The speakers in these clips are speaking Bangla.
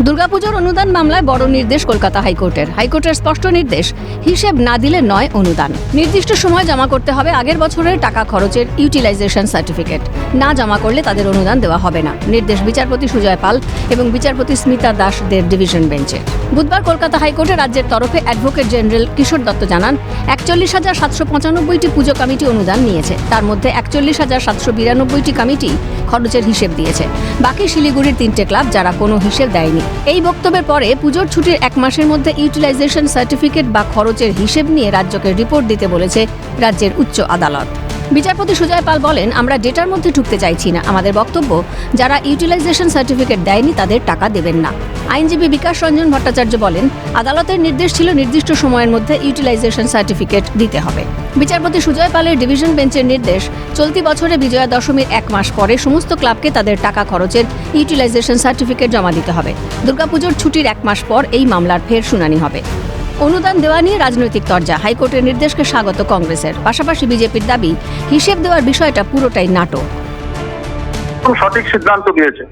দুর্গাপুজোর অনুদান মামলায় বড় নির্দেশ কলকাতা হাইকোর্টের স্পষ্ট নির্দেশ, হিসেব না দিলে নয় অনুদান। নির্দিষ্ট সময় জমা করতে হবে আগের বছরের টাকা খরচের ইউটিলাইজেশন সার্টিফিকেট। না জমা করলে তাদের অনুদান দেওয়া হবে না। নির্দেশ বিচারপতি সুজয় পাল এবং বিচারপতি স্মিতা দাসদের ডিভিশন বেঞ্চে। বুধবার কলকাতা হাইকোর্টে রাজ্যের তরফে অ্যাডভোকেট জেনারেল কিশোর দত্ত জানান, ৪১,৭৯৫টি পুজো কমিটি অনুদান নিয়েছে। তার মধ্যে ৪১,৭৯২টি কমিটি খরচের হিসেব দিয়েছে। বাকি শিলিগুড়ির 3টে ক্লাব যারা কোনো হিসেব দেয়নি। এই বক্তব্যের পরে পুজোর ছুটির 1 মাসের মধ্যে ইউটিলাইজেশন সার্টিফিকেট বা খরচের হিসেব নিয়ে রাজ্যকে রিপোর্ট দিতে বলেছে রাজ্যের উচ্চ আদালত। বিচারপতি সুজয় পাল বলেন, আমরা ডেটার মধ্যে ঢুকতে চাইছি না। আমাদের বক্তব্য, যারা ইউটিলাইজেশন সার্টিফিকেট দেয়নি তাদের টাকা দেবেন না। আইনজীবী বিকাশ রঞ্জন ভট্টাচার্য বলেন, আদালতের নির্দেশ ছিল নির্দিষ্ট সময়ের মধ্যে ইউটিলাইজেশন সার্টিফিকেট দিতে হবে। বিচারপতি সুজয় পালের ডিভিশন বেঞ্চের নির্দেশ, চলতি বছরে বিজয়া দশমীর 1 মাস পরে সমস্ত ক্লাবকে তাদের টাকা খরচের ইউটিলাইজেশন সার্টিফিকেট জমা দিতে হবে। দুর্গাপুজোর ছুটির 1 মাস পর এই মামলার ফের শুনানি হবে। অনুদান দেওয়া নিয়ে রাজনৈতিক তরজা। হাইকোর্টের নির্দেশকে স্বাগত কংগ্রেসের। পাশাপাশি বিজেপির দাবি, হিসেব দেওয়ার বিষয়টা পুরোটাই নাটক। সঠিক সিদ্ধান্ত দিয়েছে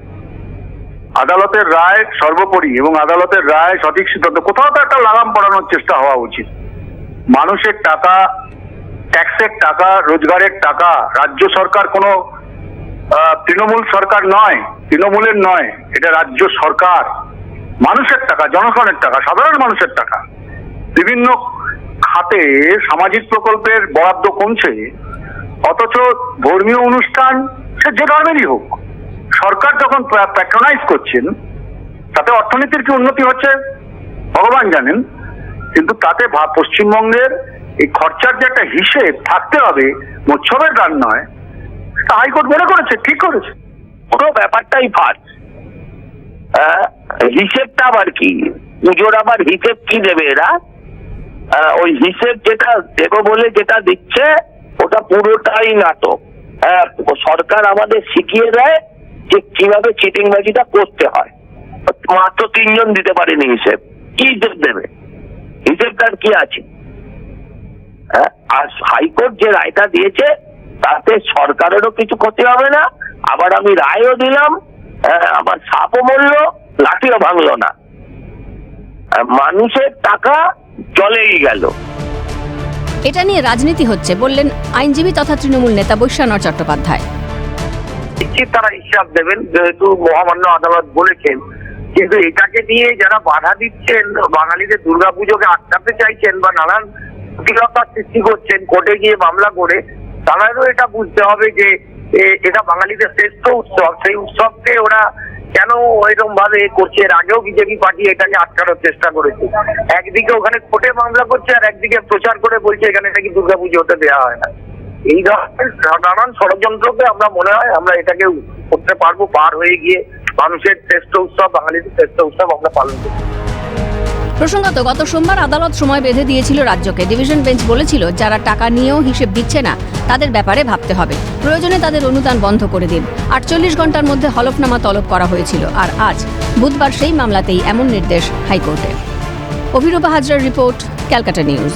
আদালতের রায় সর্বোপরি, এবং আদালতের রায় সঠিক সিদ্ধান্ত। কোথাও তো একটা লাগাম পড়ানোর চেষ্টা হওয়া উচিত। মানুষের টাকা, ট্যাক্সের টাকা, রোজগারের টাকা। রাজ্য সরকার কোনো তৃণমূল সরকার নয়, তৃণমূলের নয়, এটা রাজ্য সরকার। মানুষের টাকা, জনগণের টাকা, সাধারণ মানুষের টাকা। বিভিন্ন খাতে সামাজিক প্রকল্পের বরাদ্দ কমছে, অথচ ধর্মীয় অনুষ্ঠান সে যে ধর্মেরই হোক সরকার যখন প্যাট্রোনাইজ করছেন, তাতে অর্থনীতির কি উন্নতি হচ্ছে ভগবান জানেন। কিন্তু তাতে পশ্চিমবঙ্গের এই খরচার যে একটা হিসেব থাকতে হবে, মোৎসবের গান নয়, হাইকোর্ট মনে করেছে, ঠিক করেছে। পুরো ব্যাপারটাই ফাঁস। হিসেবটা আবার কি? পুজোর আবার হিসেব কি দেবে এরা? ওই হিসেব যেটা দেবো বলে যেটা দিচ্ছে ওটা পুরোটাই নাটক। সরকার আমাদের শিখিয়ে দেয় যে কিভাবে চিটিংবাজিটা করতে হয়। মাত্র 3 জন দিতে পারেনি হিসেব। কি হিসেব দেবে? হিসেবটার কি আছে? আর হাইকোর্ট যে রায়টা দিয়েছে তাতে সরকারেরও কিছু ক্ষতি হবে না। আবার আমি রায়ও দিলাম, আমার সাপও মরল, লাঠিও ভাঙলো না। মানুষের টাকা চলেই গেল। এটা নিয়ে রাজনীতি হচ্ছে বললেন আইনজীবী তথা তৃণমূল নেতা বৈশ্বনাথ চট্টোপাধ্যায়। তারা হিসাব দেবেন, যেহেতু মহামান্য আদালত বলেছেন। কিন্তু এটাকে নিয়ে যারা বাধা দিচ্ছেন, বাঙালিদের দুর্গাপুজোকে আটকাতে চাইছেন বা নানান জটিলতার সৃষ্টি করছেন কোর্টে গিয়ে মামলা করে, তারাও এটা বুঝতে হবে যে এটা বাঙালিদের শ্রেষ্ঠ উৎসব। সেই উৎসবকে ওরা কেন এরকম ভাবে করছে? এর আগেও বিজেপি পার্টি এটাকে আটকানোর চেষ্টা করেছে। একদিকে ওখানে কোর্টে মামলা করছে, আর একদিকে প্রচার করে বলছে এখানে নাকি দুর্গাপুজো হতে দেওয়া হয় না। এই ধরনের নানান ষড়যন্ত্রকে আমরা মনে হয় আমরা এটাকে করতে পারবো, পার হয়ে গিয়ে মানুষের শ্রেষ্ঠ উৎসব, বাঙালিদের শ্রেষ্ঠ উৎসব আমরা পালন করব। প্রসঙ্গত, গত সোমবার আদালত সময় বেঁধে দিয়েছিল রাজ্যকে। ডিভিশন বেঞ্চ বলেছিল, যারা টাকা নিয়েও হিসেব দিচ্ছে না তাদের ব্যাপারে ভাবতে হবে। প্রয়োজনে তাদের অনুদান বন্ধ করে দিন। 48 ঘন্টার মধ্যে হলফনামা তলব করা হয়েছিল। আর আজ বুধবার সেই মামলাতেই এমন নির্দেশ হাইকোর্টের। অভিরূপা হাজরার রিপোর্ট, ক্যালকাটা নিউজ।